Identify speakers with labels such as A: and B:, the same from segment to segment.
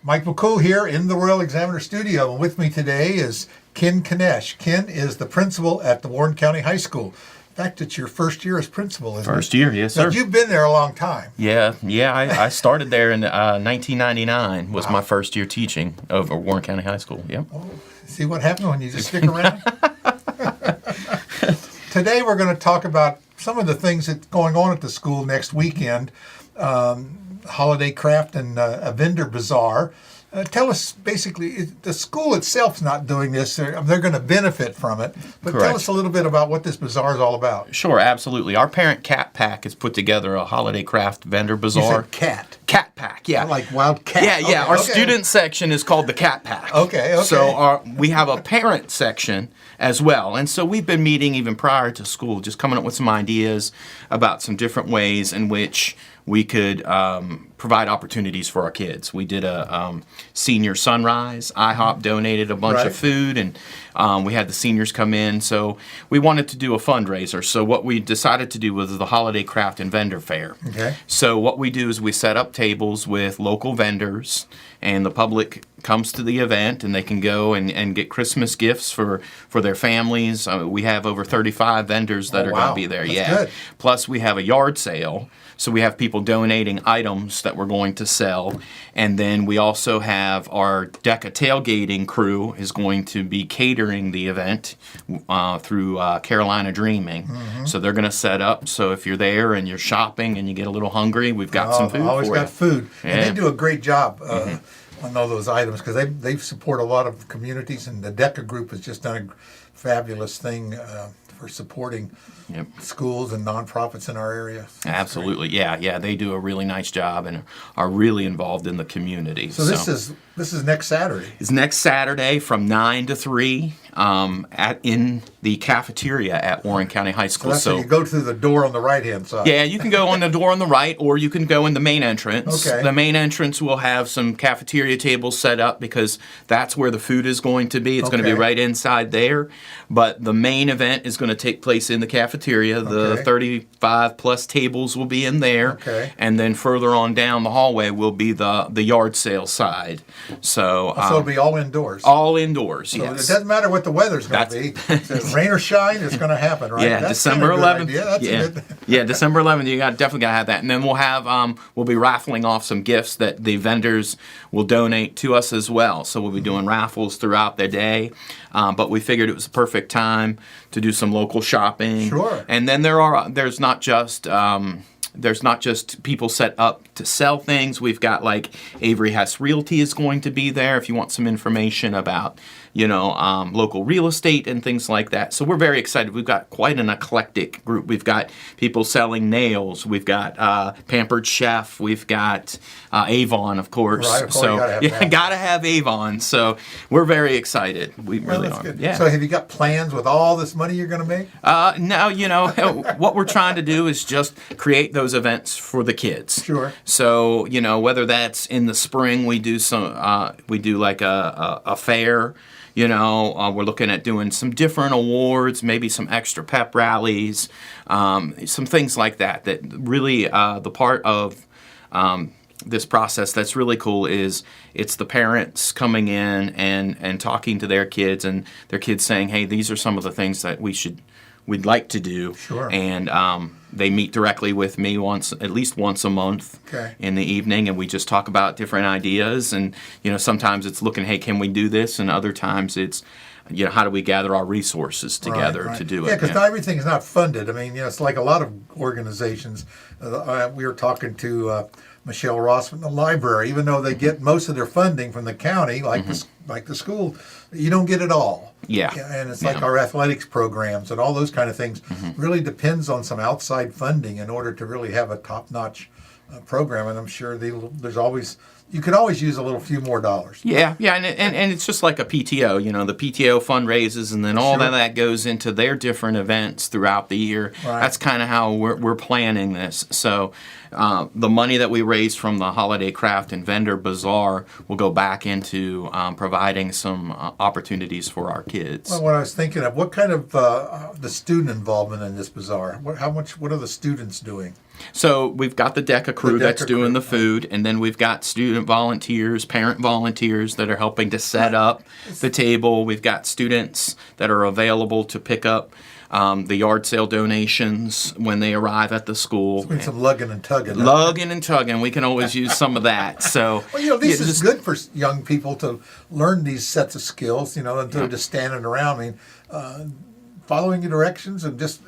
A: Mike McCool here in the Royal Examiner Studio, and with me today is Ken Knesh. Ken is the principal at the Warren County High School. In fact, it's your first year as principal, isn't it?
B: First year, yes, sir.
A: But you've been there a long time.
B: Yeah. I started there in 1999 was my first year teaching over Warren County High School. Yep.
A: Oh, see what happens when you just stick around? Today we're going to talk about some of the things that's going on at the school next weekend. Holiday Craft and Vendor Bazaar. Tell us, basically, the school itself's not doing this. They're going to benefit from it. But
B: Correct.
A: Tell us a little bit about what this bazaar is all about.
B: Sure, absolutely. Our parent Cat Pack has put together a Holiday Craft Vendor
A: You
B: Bazaar.
A: said cat.
B: Cat Pack, yeah.
A: Like wild cat.
B: Yeah.
A: Okay,
B: Our
A: okay.
B: student section is called the Cat Pack.
A: Okay.
B: So we have a parent section as well. And so we've been meeting even prior to school, just coming up with some ideas about some different ways in which we could provide opportunities for our kids. We did a senior sunrise. IHOP donated a bunch of food, and we had the seniors come in. So we wanted to do a fundraiser. So what we decided to do was the Holiday Craft and Vendor Fair.
A: Okay.
B: So what we do is we set up tables with local vendors, and the public comes to the event, and they can go and get Christmas gifts for their families. We have over 35 vendors that are going to be there.
A: That's good.
B: Plus, we have a yard sale. So we have people donating items that we're going to sell. And then we also have our DECA tailgating crew is going to be catering the event through Carolina Dreaming. Mm-hmm. So they're going to set up. So if you're there and you're shopping and you get a little hungry, we've got some food
A: always
B: for
A: got
B: you.
A: food.
B: Yeah.
A: And they do a great job on all those items because they support a lot of communities, and the DECA group has just done a fabulous thing for supporting schools and nonprofits in our area.
B: Absolutely, yeah. They do a really nice job and are really involved in the community.
A: So this is next Saturday.
B: It's next Saturday from 9 to 3 in the cafeteria at Warren County High School.
A: So you go through the door on the right-hand side.
B: Yeah, you can go on the door on the right, or you can go in the main entrance.
A: Okay.
B: The main entrance will have some cafeteria tables set up because that's where the food is going to be. It's going to be right inside there. But the main event is going to take place in the cafeteria. The 35-plus tables will be in there.
A: Okay.
B: And then further on down the hallway will be the yard sale side. So
A: it'll be all indoors.
B: All indoors,
A: So
B: yes.
A: it doesn't matter what the weather's going to be. So rain or shine, it's going to happen, right?
B: Yeah,
A: That's
B: December
A: kinda a good
B: 11th.
A: idea. That's a good.
B: Yeah, December 11th. You definitely got to have that, and then we'll be raffling off some gifts that the vendors will donate to us as well. So we'll be doing raffles throughout the day, but we figured it was the perfect time to do some local shopping.
A: Sure.
B: And then there's not just people set up to sell things. We've got like Avery Hess Realty is going to be there if you want some information about, local real estate and things like that. So we're very excited. We've got quite an eclectic group. We've got people selling nails. We've got Pampered Chef. We've got Avon, of course.
A: Right, of course,
B: so
A: gotta have
B: Avon. So we're very excited. We
A: Well,
B: really
A: that's
B: are.
A: good.
B: Yeah.
A: So have you got plans with all this money you're going to make?
B: No, what we're trying to do is just create those events for the kids.
A: Sure.
B: So, whether that's in the spring, we do like a fair. We're looking at doing some different awards, maybe some extra pep rallies, some things like that. That really the part of this process that's really cool is it's the parents coming in and talking to their kids, and their kids saying, "Hey, these are some of the things that we'd like to do."
A: Sure.
B: And they meet directly with me at least once a month in the evening, and we just talk about different ideas. And sometimes it's looking, hey, can we do this? And other times it's, how do we gather our resources together to do it?
A: Yeah, because not everything is not funded. I mean, it's like a lot of organizations. We were talking to Michelle Ross from the library. Even though they get most of their funding from the county, like the school, you don't get it all.
B: Yeah.
A: And it's like our athletics programs and all those kind of things really depends on some outside funding in order to really have a top-notch program. And I'm sure you could always use a few more dollars.
B: Yeah, and it's just like a PTO. The PTO fundraises, and then all of that goes into their different events throughout the year.
A: Right.
B: That's kind of how we're planning this. So the money that we raise from the Holiday Craft and Vendor Bazaar will go back into providing some opportunities for our kids.
A: Well, what I was thinking of, what kind of the student involvement in this bazaar? What are the students doing?
B: So we've got the DECA crew that's doing the food, and then we've got student volunteers, parent volunteers that are helping to set up the table. We've got students that are available to pick up the yard sale donations when they arrive at the school.
A: Doing some lugging and tugging.
B: Lugging and tugging. We can always use some of that. So,
A: well, this is good for young people to learn these sets of skills, instead of just standing around. I mean, following the directions and just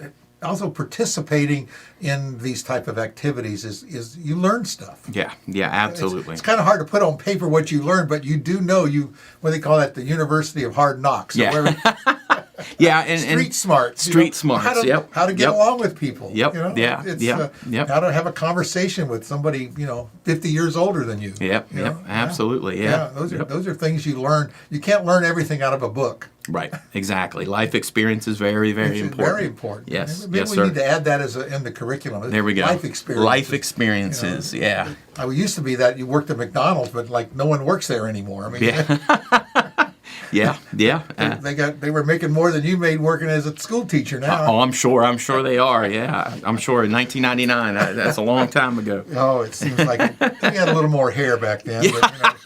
A: also participating in these type of activities is you learn stuff.
B: Yeah, absolutely.
A: It's kind of hard to put on paper what you learn, but you do know what they call that, the University of Hard Knocks. So
B: and
A: street smarts.
B: Street smarts.
A: How to get along with people.
B: Yep.
A: How to have a conversation with somebody 50 years older than you.
B: Absolutely.
A: Those are things you learn. You can't learn everything out of a book.
B: Right. Exactly. Life experience is very, very important.
A: Very important.
B: Yes.
A: Maybe we need to add that in the curriculum.
B: There we go.
A: Life experiences.
B: Life experiences.
A: I used to be that you worked at McDonald's, but no one works there anymore. I mean. They were making more than you made working as a school teacher now.
B: Oh, I'm sure they are. Yeah, I'm sure. In 1999, that's a long time ago.
A: Oh, it seems like they had a little more hair back then. But,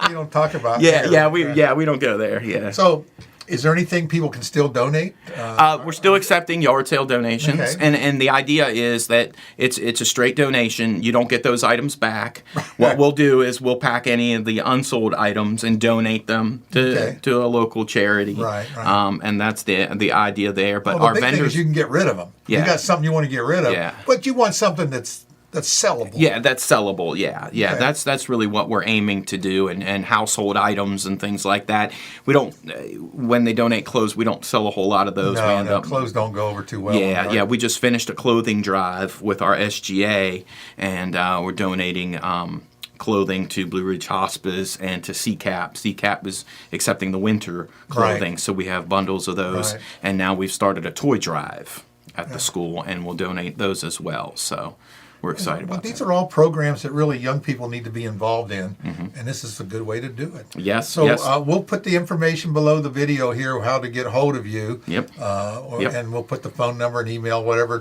A: we don't talk about.
B: hair. We don't go there. Yeah.
A: So, is there anything people can still donate?
B: We're still accepting yard sale donations, and the idea is that it's a straight donation. You don't get those items back. What we'll do is we'll pack any of the unsold items and donate them to a local charity.
A: Right.
B: And that's the idea there. But
A: our vendors, thing is you can get rid of them.
B: Yeah.
A: You got something you want to get rid of.
B: Yeah.
A: But you want something that's sellable.
B: Yeah, that's sellable. Yeah. Okay. That's really what we're aiming to do, and household items and things like that. We don't when they donate clothes, we don't sell a whole lot of those.
A: No, clothes don't go over too well.
B: Yeah. We just finished a clothing drive with our SGA, and we're donating clothing to Blue Ridge Hospice and to CCAP. CCAP is accepting the winter clothing, so we have bundles of those, and now we've started a toy drive at the school, and we'll donate those as well. So. We're excited about
A: these are all programs that really young people need to be involved in, and this is a good way to do it.
B: Yes.
A: So we'll put the information below the video here, how to get hold of you.
B: Yep.
A: And we'll put the phone number and email, whatever,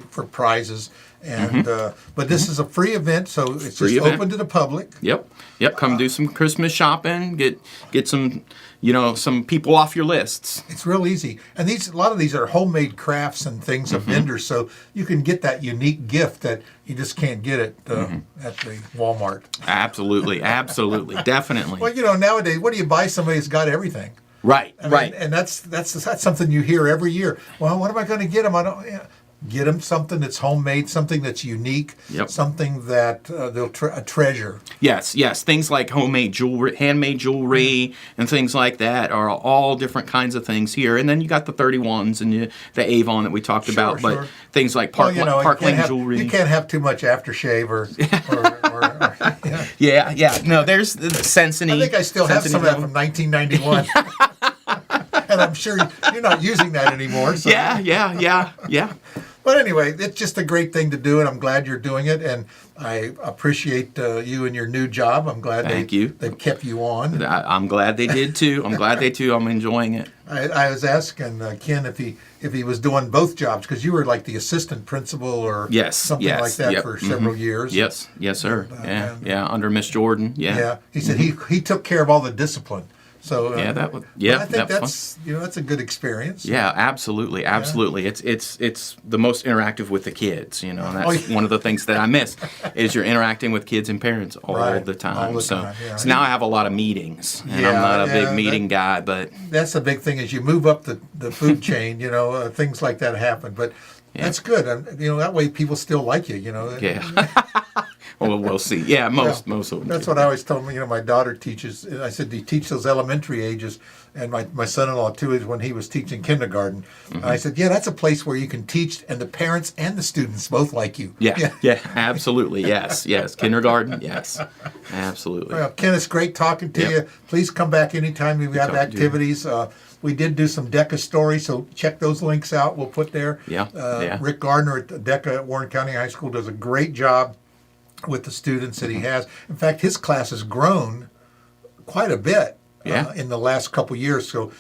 A: for prizes. And but this is a free event, so it's just open to the public.
B: Yep. Come do some Christmas shopping. Get some. Some people off your lists.
A: It's real easy. And a lot of these are homemade crafts and things of vendors, so you can get that unique gift that you just can't get at the Walmart.
B: Absolutely, definitely.
A: Well, nowadays, what do you buy somebody that's got everything?
B: Right.
A: And that's something you hear every year. Well, what am I going to get them? I don't. Get them something that's homemade, something that's unique, something that they'll treasure. Yes.
B: Things like homemade jewelry, handmade jewelry, and things like that are all different kinds of things here. And then you got the 31s and the Avon that we talked about, but things like Parkland jewelry.
A: You can't have too much aftershave or
B: No, there's the Senseney.
A: I think I still have some of that from 1991. And I'm sure you're not using that anymore. So.
B: Yeah.
A: But anyway, it's just a great thing to do, and I'm glad you're doing it. And I appreciate you and your new job. I'm glad they've kept you on.
B: I'm glad they did too. I'm enjoying it.
A: I was asking Ken if he was doing both jobs, because you were like the assistant principal or something like that for several years.
B: Yes, sir. Under Miss Jordan. Yeah.
A: He said he took care of all the discipline. So
B: I think
A: that's a good experience.
B: Yeah, absolutely. It's the most interactive with the kids, and that's one of the things that I miss is you're interacting with kids and parents all the time. So now I have a lot of meetings, and I'm not a big meeting guy, but
A: that's the big thing is you move up the food chain. Things like that happen, but that's good. That way people still like you.
B: Yeah. Well, we'll see. Yeah, most of them.
A: That's what I always told them. My daughter teaches. I said, do you teach those elementary ages? And my son-in-law, too, is when he was teaching kindergarten. And I said, that's a place where you can teach, and the parents and the students both like you.
B: Yeah, absolutely. Yes. Kindergarten, yes. Absolutely.
A: Well, Ken, it's great talking to you. Please come back anytime we have activities. We did do some DECA stories, so check those links out. We'll put there. Rick Gardner at DECA at Warren County High School does a great job with the students that he has. In fact, his class has grown quite a bit in the last couple years. So,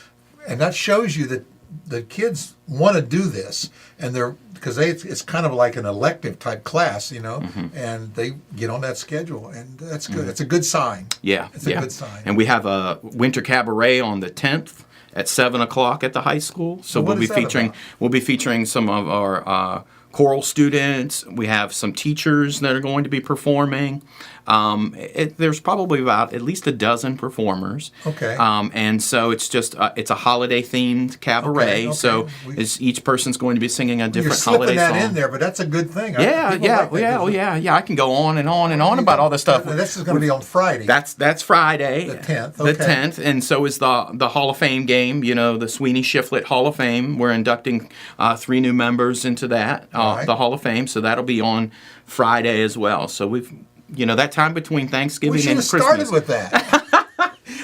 A: and that shows you that the kids want to do this, and because it's kind of like an elective type class, and they get on that schedule, and that's good. It's a good sign.
B: Yeah,
A: it's a good sign.
B: And we have a winter cabaret on the 10th at 7:00 at the high school. So
A: what is that about?
B: We'll be featuring some of our choral students. We have some teachers that are going to be performing. There's probably about at least a dozen performers.
A: Okay.
B: And so it's just it's a holiday themed cabaret.
A: Okay.
B: So each person's going to be singing a different
A: You're
B: holiday
A: slipping
B: song.
A: that in there, but that's a good thing.
B: Yeah. I can go on and on and on about all this stuff.
A: This is going to be on Friday.
B: That's Friday,
A: the 10th.
B: The 10th, and so is the Hall of Fame game. The Sweeney Shiflett Hall of Fame. We're inducting 3 new members into that
A: Right.
B: the Hall of Fame. So that'll be on Friday as well. So we've that time between Thanksgiving
A: We should
B: and
A: have
B: Christmas.
A: started with that.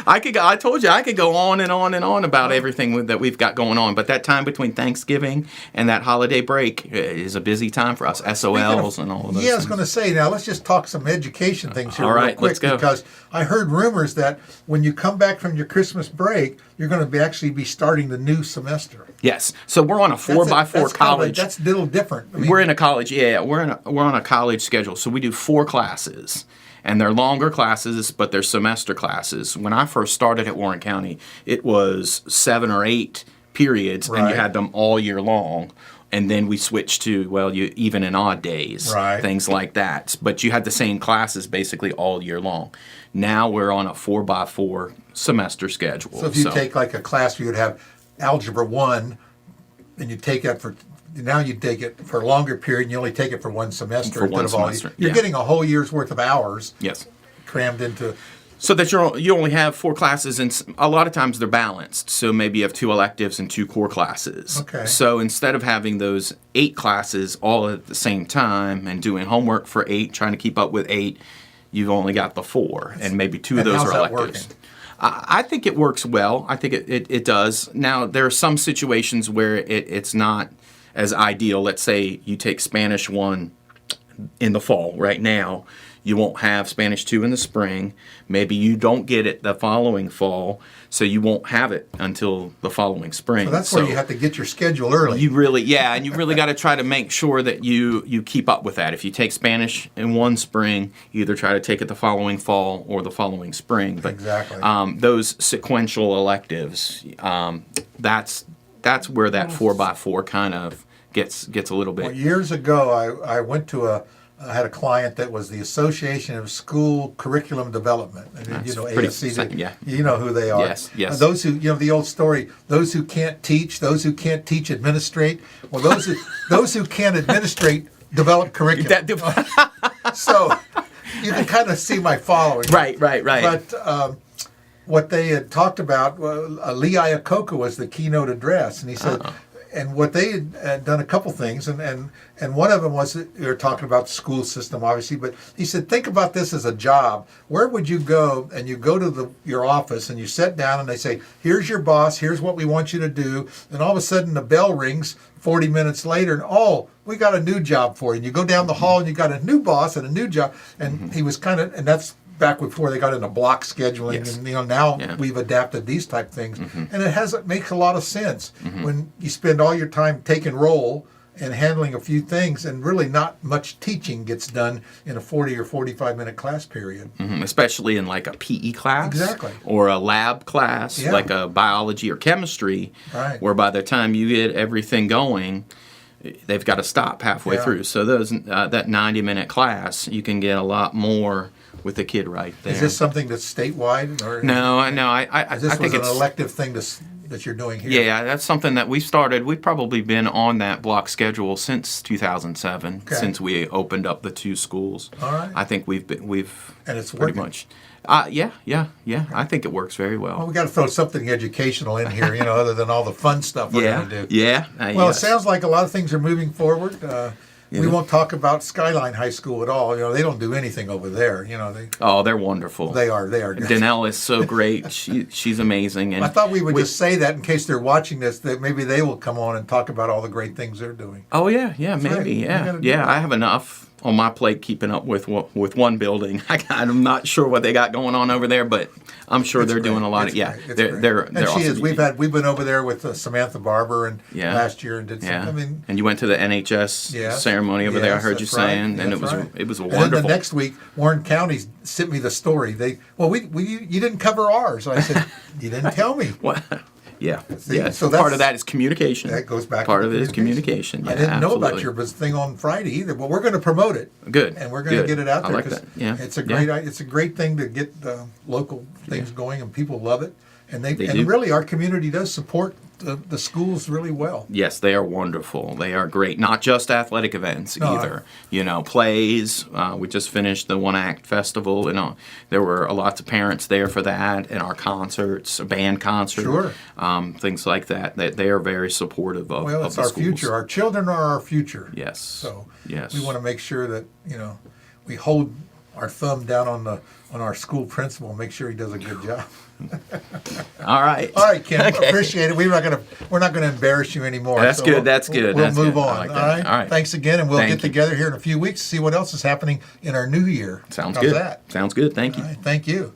B: I told you I could go on and on and on about everything that we've got going on, but that time between Thanksgiving and that holiday break is a busy time for us. SOLs and all of those.
A: Yeah, I was
B: things.
A: going to say, now let's just talk some education things here
B: All right,
A: real quick,
B: let's go.
A: because I heard rumors that when you come back from your Christmas break, you're going to actually be starting the new semester.
B: Yes, so we're on a 4x4 college.
A: That's a little different. I mean,
B: We're in a college. Yeah, we're on a college schedule, so we do 4 classes. And they're longer classes, but they're semester classes. When I first started at Warren County, it was 7 or 8 periods, and you
A: Right.
B: had them all year long. And then we switched to, even and odd days,
A: Right.
B: things like that. But you had the same classes basically all year long. Now we're on a 4x4 semester schedule.
A: so if you take like a class where you'd have Algebra 1, and you take that now you take it for a longer period, and you only take it for one semester.
B: For
A: instead
B: one
A: of all.
B: semester,
A: You're
B: yeah.
A: getting a whole year's worth of hours
B: Yes.
A: crammed into.
B: So that you only have 4 classes, and a lot of times they're balanced. So maybe you have 2 electives and 2 core classes.
A: Okay.
B: So instead of having those 8 classes all at the same time and doing homework for 8, trying to keep up with 8, you've only got the 4, and maybe 2 of
A: And
B: those
A: how's
B: are
A: that
B: electives.
A: working?
B: I think it works well. I think it does. Now, there are some situations where it's not as ideal. Let's say you take Spanish 1 in the fall right now. You won't have Spanish 2 in the spring. Maybe you don't get it the following fall, so you won't have it until the following spring.
A: So that's where you have to get your schedule early.
B: You really got to try to make sure that you keep up with that. If you take Spanish in one spring, you either try to take it the following fall or the following spring. But
A: Exactly.
B: those sequential electives, that's where that 4x4 kind of gets a little bit.
A: Well, years ago, I went to I had a client that was the Association of School Curriculum Development. And
B: That's
A: you know,
B: pretty
A: ASC,
B: exciting, yeah.
A: you know who they are.
B: Yes.
A: Those who, the old story, those who can't teach administrate. Well, those who can't administrate develop curriculum. So you can kind of see my following.
B: Right.
A: But what they had talked about, Lee Iacocca was the keynote address, and he said, and what they had done a couple things, and one of them was they were talking about the school system, obviously, but he said, think about this as a job. Where would you go? And you go to your office and you sit down and they say, here's your boss, here's what we want you to do. And all of a sudden the bell rings 40 minutes later, and we got a new job for you. And you go down the hall and you got a new boss and a new job. And he was and that's back before they got into block scheduling,
B: Yes.
A: and now we've adapted these type things, and it makes a lot of sense when you spend all your time taking roll and handling a few things, and really not much teaching gets done in a 40 or 45-minute class period.
B: Especially in like a PE class,
A: Exactly.
B: or a lab class,
A: Yeah.
B: like a biology or chemistry,
A: Right.
B: where by the time you get everything going, they've got to stop halfway
A: Yeah.
B: through. So that 90-minute class, you can get a lot more with the kid right there.
A: Is this something that's statewide, or
B: No. I
A: this
B: think
A: was an
B: it's
A: elective thing that you're doing here?
B: Yeah, that's something that we started. We've probably been on that block schedule since 2007,
A: Okay.
B: since we opened up the 2 schools.
A: All right.
B: I think we've
A: And it's
B: pretty
A: working.
B: much. Yeah. I think it works very well.
A: Well, we got to throw something educational in here, other than all the fun stuff we're going to do.
B: Yeah.
A: Well,
B: yes.
A: It sounds like a lot of things are moving forward. We
B: Yeah.
A: won't talk about Skyline High School at all. They don't do anything over there.
B: Oh, they're wonderful.
A: They are good.
B: Danelle is so great. She's amazing. And
A: I thought we would just say that in case they're watching this, that maybe they will come on and talk about all the great things they're doing.
B: Oh yeah,
A: right.
B: maybe,
A: You
B: yeah,
A: gotta do
B: yeah.
A: that.
B: I have enough on my plate keeping up with one building. I'm not sure what they got going on over there, but I'm sure they're doing a lot of they're
A: and she is. We've been over there with Samantha Barber and last year and did some. I mean,
B: and you went to the NHS ceremony over there. I heard you saying, and it was wonderful.
A: And then the next week, Warren County sent me the story. You didn't cover ours. So I said, you didn't tell me.
B: What? Yeah.
A: See,
B: yeah.
A: So
B: part of that is communication.
A: That goes back.
B: Part of it is communication. Yeah,
A: I didn't know
B: absolutely.
A: about your thing on Friday either, but we're going to promote it.
B: Good.
A: And we're going to get it out there.
B: I like that. Yeah.
A: It's a great thing to get local things going, and people love it. And
B: They
A: and
B: do.
A: really, our community does support the schools really well.
B: Yes, they are wonderful. They are great. Not just athletic events
A: No,
B: either. Plays. We just finished the One Act Festival. There were lots of parents there for that, and our concerts, a band concert,
A: Sure.
B: Things like that. They are very supportive of.
A: Well,
B: of
A: it's
B: the
A: our
B: schools.
A: future. Our children are our future.
B: Yes.
A: So
B: yes,
A: we want to make sure that we hold our thumb down on our school principal and make sure he does a good job.
B: All right.
A: All right, Ken.
B: Okay.
A: Appreciate it. We're not gonna embarrass you anymore.
B: That's good. That's good.
A: We'll
B: That's
A: move
B: good. I
A: on.
B: like
A: All
B: that.
A: right.
B: All right.
A: Thanks again, and we'll
B: Thank
A: get
B: you.
A: together here in a few weeks to see what else is happening in our new year.
B: Sounds
A: How's
B: good.
A: that?
B: Sounds good. Thank you.
A: All right. Thank you.